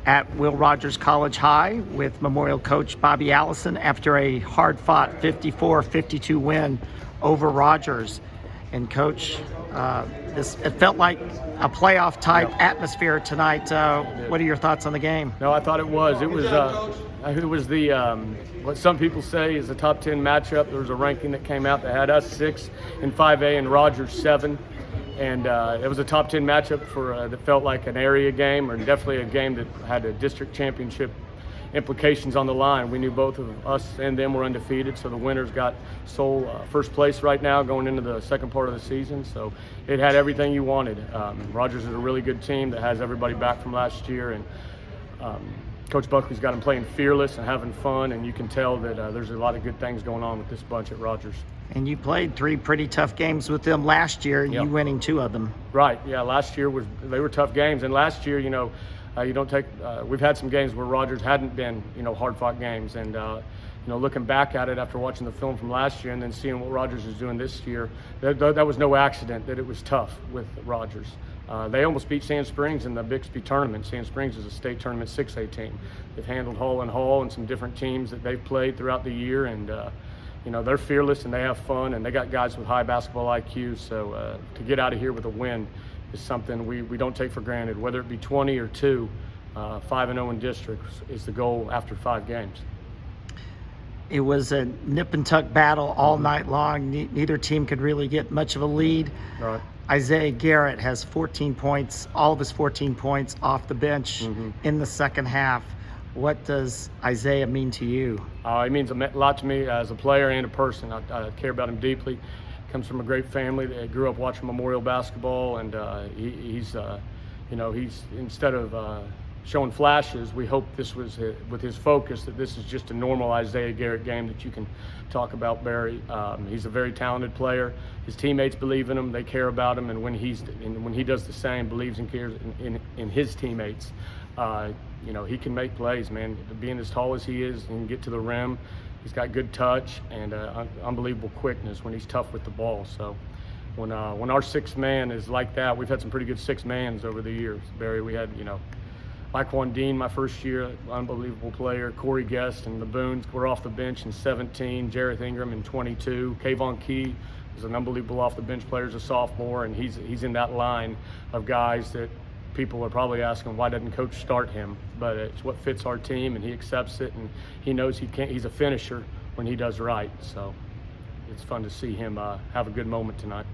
at Will Rogers College High with Memorial coach Bobby Allison after a hard-fought 54-52 win over Rogers. And coach, it felt like a playoff type atmosphere tonight. What are your thoughts on the game? No, I thought it was. It was the what some people say is a top 10 matchup. There was a ranking that came out that had us 6 in 5A and Rogers 7. And it was a top 10 matchup that felt like an area game, or definitely a game that had a district championship implications on the line. We knew both of us and them were undefeated, so the winners got sole first place right now going into the second part of the season. So it had everything you wanted. Rogers is a really good team that has everybody back from last year, and Coach Buckley's got them playing fearless and having fun, and you can tell that there's a lot of good things going on with this bunch at Rogers. And you played 3 pretty tough games with them last year, and you winning 2 of them. Right, yeah, last year they were tough games, and last year, you don't take, we've had some games where Rogers hadn't been, hard-fought games, and looking back at it after watching the film from last year and then seeing what Rogers is doing this year, that was no accident that it was tough with Rogers. They almost beat Sand Springs in the Bixby tournament. Sand Springs is a state tournament 6A team. They've handled Hall and Hall and some different teams that they've played throughout the year, and they're fearless and they have fun, and they got guys with high basketball IQ. So to get out of here with a win is something we don't take for granted. Whether it be 20 or 2, 5-0 in districts is the goal after 5 games. It was a nip and tuck battle all night long. Neither team could really get much of a lead. Right. Isaiah Garrett has 14 points, all of his 14 points off the bench in the second half. What does Isaiah mean to you? He means a lot to me as a player and a person. I care about him deeply. Comes from a great family that grew up watching Memorial basketball, and he's instead of showing flashes, we hope this was with his focus that this is just a normal Isaiah Garrett game that you can talk about, Barry. He's a very talented player. His teammates believe in him. They care about him, and when he does the same, believes and cares in his teammates. He can make plays, man. Being as tall as he is, he can get to the rim. He's got good touch and unbelievable quickness when he's tough with the ball. So when our sixth man is like that, we've had some pretty good sixth mans over the years, Barry. We had, Mike Dean my first year, unbelievable player. Corey Guest and the Boones were off the bench in 17. Jareth Ingram in 22. Kayvon Key is an unbelievable off the bench player as a sophomore, and he's in that line of guys that people are probably asking why doesn't coach start him, but it's what fits our team, and he accepts it, and he knows he's a finisher when he does right. So it's fun to see him have a good moment tonight.